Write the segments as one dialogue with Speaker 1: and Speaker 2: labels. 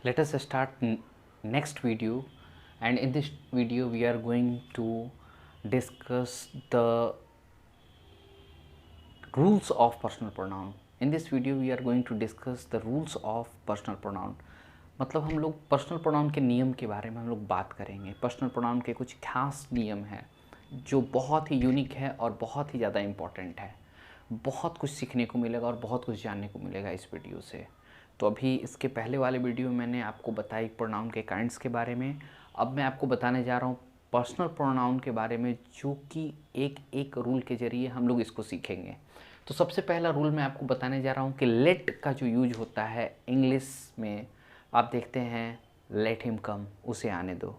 Speaker 1: Let us start next video, and in this video we are going to discuss the rules of personal pronoun. In this video we are going to discuss the rules of personal pronoun. मतलब हम लोग personal pronoun के नियम के बारे में हम लोग बात करेंगे। पर्सनल प्रोनाउन के कुछ खास नियम हैं जो बहुत ही यूनिक है और बहुत ही ज़्यादा इम्पॉर्टेंट है। बहुत कुछ सीखने को मिलेगा और बहुत कुछ जानने को मिलेगा इस वीडियो से। तो अभी इसके पहले वाले वीडियो में मैंने आपको बताई प्रोनाउन के काइंड्स के बारे में। अब मैं आपको बताने जा रहा हूँ पर्सनल प्रोनाउन के बारे में, जो कि एक एक रूल के ज़रिए हम लोग इसको सीखेंगे। तो सबसे पहला रूल मैं आपको बताने जा रहा हूँ कि लेट का जो यूज होता है इंग्लिश में, आप देखते हैं लेट हिम कम, उसे आने दो,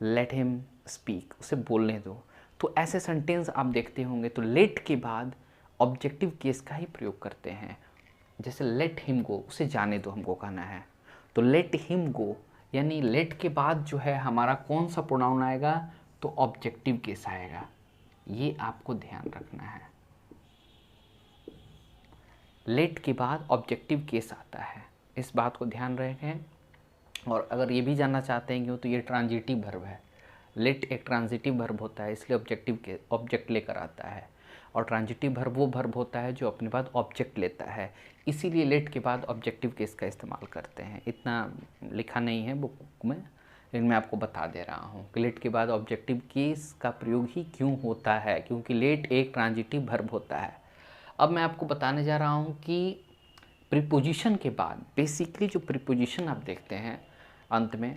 Speaker 1: लेट हिम स्पीक, उसे बोलने दो। तो ऐसे सेंटेंस आप देखते होंगे तो लेट के बाद ऑब्जेक्टिव केस का ही प्रयोग करते हैं। जैसे लेट हिम गो, उसे जाने दो, हमको कहना है, तो लेट हिम गो, यानी लेट के बाद जो है हमारा कौन सा प्रोनाउन आएगा, तो ऑब्जेक्टिव केस आएगा। ये आपको ध्यान रखना है, लेट के बाद ऑब्जेक्टिव केस आता है, इस बात को ध्यान रखें। और अगर ये भी जानना चाहते हैं कि तो ये ट्रांजिटिव वर्ब है। लेट एक ट्रांजिटिव वर्ब होता है, इसलिए ऑब्जेक्टिव के ऑब्जेक्ट लेकर आता है। और ट्रांजिटिव वर्ब वो वर्ब होता है जो अपने बाद ऑब्जेक्ट लेता है, इसीलिए लेट के बाद ऑब्जेक्टिव केस का इस्तेमाल करते हैं। इतना लिखा नहीं है बुक में, लेकिन मैं आपको बता दे रहा हूँ कि लेट के बाद ऑब्जेक्टिव केस का प्रयोग ही क्यों होता है, क्योंकि लेट एक ट्रांजिटिव वर्ब होता है। अब मैं आपको बताने जा रहा हूँ कि प्रीपोजिशन के बाद बेसिकली जो प्रीपोजिशन आप देखते हैं अंत में,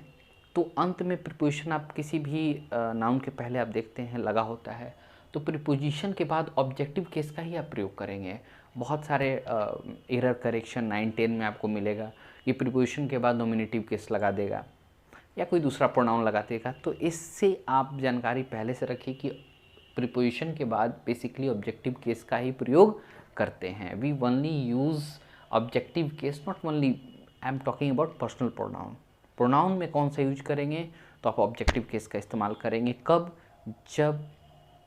Speaker 1: तो अंत में प्रीपोजिशन आप किसी भी नाउन के पहले आप देखते हैं लगा होता है, तो प्रीपोजिशन के बाद ऑब्जेक्टिव केस का ही आप प्रयोग करेंगे। बहुत सारे एरर करेक्शन 9-10 में आपको मिलेगा कि प्रीपोजिशन के बाद नॉमिनेटिव केस लगा देगा या कोई दूसरा प्रोनाउन लगा देगा। तो इससे आप जानकारी पहले से रखिए कि प्रीपोजिशन के बाद बेसिकली ऑब्जेक्टिव केस का ही प्रयोग करते हैं। We only use objective case, not only, I am talking about personal pronoun. Pronoun में कौन सा यूज करेंगे, तो आप ऑब्जेक्टिव केस का इस्तेमाल करेंगे। कब, जब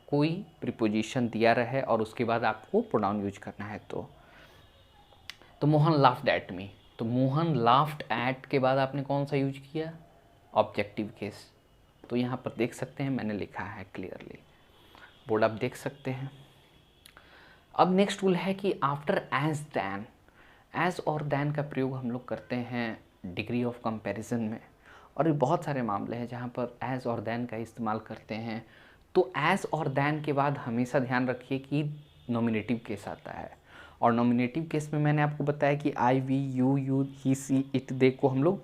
Speaker 1: कोई प्रीपोजिशन दिया रहे और उसके बाद आपको प्रोनाउन यूज करना है। तो मोहन लाफ्ड एट मी, तो मोहन लाफ्ड एट के बाद आपने कौन सा यूज किया, ऑब्जेक्टिव केस। तो यहाँ पर देख सकते हैं मैंने लिखा है क्लियरली, बोर्ड आप देख सकते हैं। अब नेक्स्ट रूल है कि आफ्टर एज दैन, एज और दैन का प्रयोग हम लोग करते हैं डिग्री ऑफ कंपैरिजन में, और ये बहुत सारे मामले हैं जहाँ पर एज और दैन का इस्तेमाल करते हैं। तो एज और दैन के बाद हमेशा ध्यान रखिए कि नॉमिनेटिव केस आता है, और नॉमिनेटिव केस में मैंने आपको बताया कि I, we, you, he, she, it, they को हम लोग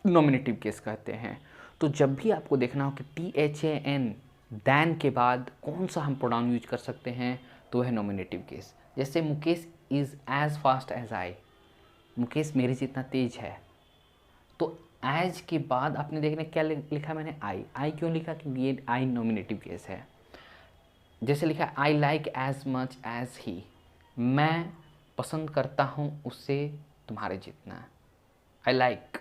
Speaker 1: नॉमिनेटिव केस कहते हैं। तो जब भी आपको देखना हो कि THAN दैन के बाद कौन सा हम प्रोनाउन यूज कर सकते हैं, तो वह नॉमिनेटिव केस। जैसे Mukesh is as fast as I, Mukesh मेरे जितना तेज है। तो एज के बाद आपने देखना क्या लिखा मैंने, आई क्यों लिखा, क्योंकि ये आई नॉमिनेटिव केस है। जैसे लिखा I like as much as he, मैं पसंद करता हूँ उससे तुम्हारे जितना। आई लाइक,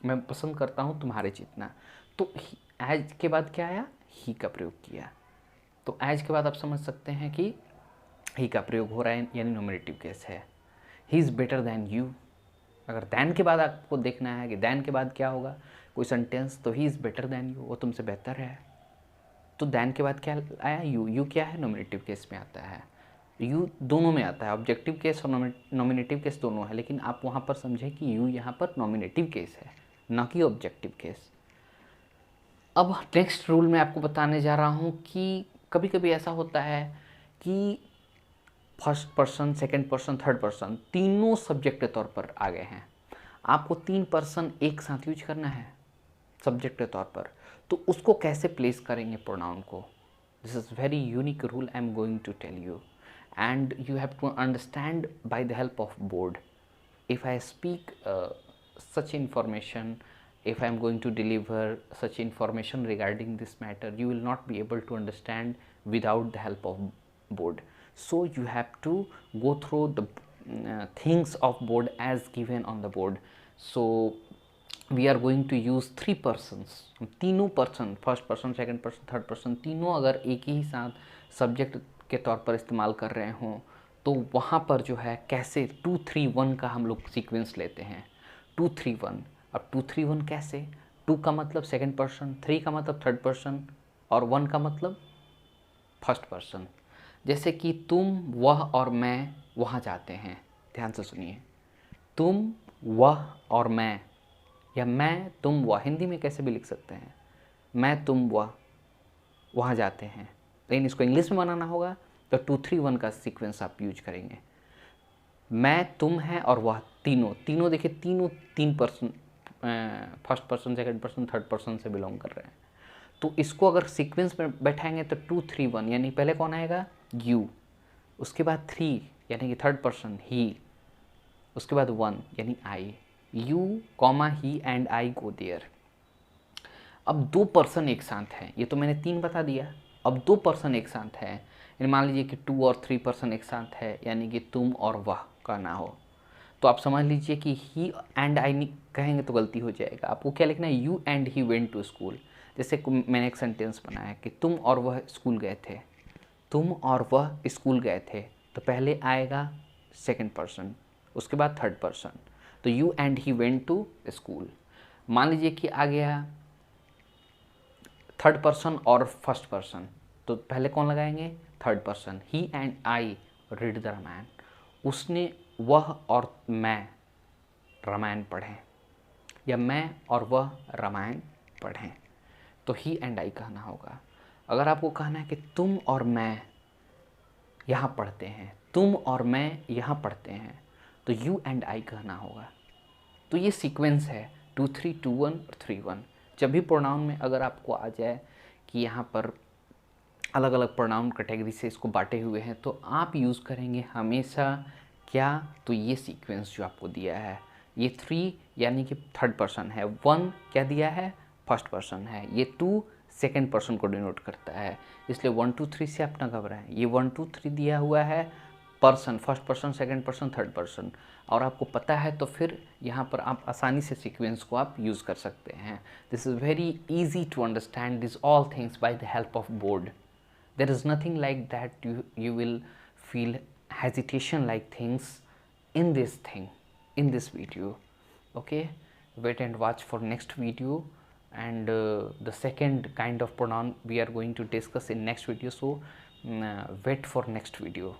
Speaker 1: मैं पसंद करता हूँ तुम्हारे जितना। तो एज के बाद क्या आया, ही का प्रयोग किया। तो एज के बाद आप समझ सकते हैं कि ही का प्रयोग हो रहा है, यानी नॉमिनेटिव केस है। He is better than you, अगर दैन के बाद आपको देखना है कि दैन के बाद क्या होगा कोई सेंटेंस, तो he is better than you, वो तुमसे बेहतर है। तो दैन के बाद क्या आया, यू, यू क्या है, नॉमिनेटिव केस में आता है। यू दोनों में आता है, ऑब्जेक्टिव केस और नॉमिनेटिव केस दोनों है, लेकिन आप वहाँ पर समझें कि यू यहाँ पर नॉमिनेटिव केस है, ना कि ऑब्जेक्टिव केस। अब नेक्स्ट रूल मैं आपको बताने जा रहा हूँ कि कभी कभी ऐसा होता है कि first person, second person, third person तीनों सब्जेक्ट के तौर पर आ गए हैं। आपको 3 पर्सन एक साथ यूज करना है सब्जेक्ट के तौर पर, तो उसको कैसे प्लेस करेंगे प्रोनाउन को, this is very unique rule I am going to tell you, and you have to understand by the help of board. If I speak such information, if I am going to deliver such information regarding this matter, you will not be able to understand without the help of board. So you have to go through the things of board as given on the board. So we are going to use 3 persons, तीनों person, first person, second person, third person, तीनों अगर एक ही साथ subject के तौर पर इस्तेमाल कर रहे हों, तो वहाँ पर जो है कैसे 2-3-1 का हम लोग सीक्वेंस लेते हैं। 2 3 1। अब 2 3 1 कैसे? 2 का मतलब सेकंड पर्सन, 3 का मतलब थर्ड पर्सन और 1 का मतलब फर्स्ट पर्सन। जैसे कि तुम, वह और मैं वहाँ जाते हैं। ध्यान से सुनिए, तुम, वह और मैं, या मैं, तुम, वह, हिंदी में कैसे भी लिख सकते हैं। मैं, तुम, वह वहाँ जाते हैं, लेकिन इसको इंग्लिश में बनाना होगा तो 2 3 1 का सीक्वेंस आप यूज करेंगे। मैं, तुम है और वह, तीनों तीनों देखिए, तीनों 3 person, first person, second person, third person से बिलोंग कर रहे हैं। तो इसको अगर सीक्वेंस में बैठाएंगे तो 2 3 1 यानी पहले कौन आएगा? यू, उसके बाद 3 यानी कि थर्ड पर्सन ही, उसके बाद 1 यानी I. You comma he and I go there. अब 2 पर्सन एक साथ हैं, ये तो मैंने 3 बता दिया। अब 2 पर्सन एक साथ हैं, यानी मान लीजिए कि 2 और 3 पर्सन एक साथ है, यानी कि तुम और वह का ना हो, तो आप समझ लीजिए कि ही एंड आई कहेंगे तो गलती हो जाएगा। आपको क्या लिखना है? You and he went to school. जैसे मैंने एक सेंटेंस बनाया कि तुम और वह स्कूल गए थे, तुम और वह स्कूल गए थे, तो पहले आएगा सेकंड पर्सन, उसके बाद थर्ड पर्सन, तो you and he went to school. मान लीजिए कि आ गया थर्ड पर्सन और फर्स्ट पर्सन, तो पहले कौन लगाएंगे? Third person. He and I read the Ramayana, उसने, वह और मैं रामायण पढ़ें, या मैं और वह रामायण पढ़ें, तो ही एंड आई कहना होगा। अगर आपको कहना है कि तुम और मैं यहाँ पढ़ते हैं, तुम और मैं यहाँ पढ़ते हैं, तो यू एंड आई कहना होगा। तो ये सीक्वेंस है 2 3 2 1 और 3 1। जब भी प्रोनाउन में अगर आपको आ जाए कि यहाँ पर अलग अलग प्रोनाउन कैटेगरी से इसको बांटे हुए हैं, तो आप यूज़ करेंगे हमेशा क्या? तो ये सीक्वेंस जो आपको दिया है, ये 3 यानी कि थर्ड पर्सन है, 1 क्या दिया है? फर्स्ट पर्सन है, ये 2 सेकंड पर्सन को डिनोट करता है। इसलिए 1 2 3 से आप ना घबराएं, ये 1 2 3 दिया हुआ है person, first person, second person, third person, और आपको पता है तो फिर यहाँ पर आप आसानी से सीक्वेंस को आप यूज़ कर सकते हैं। This is very easy to understand this all things by the help of board. There is nothing like that you will feel hesitation like things in this video. Okay, wait and watch for next video, and the second kind of pronoun we are going to discuss in next video, so wait for next video.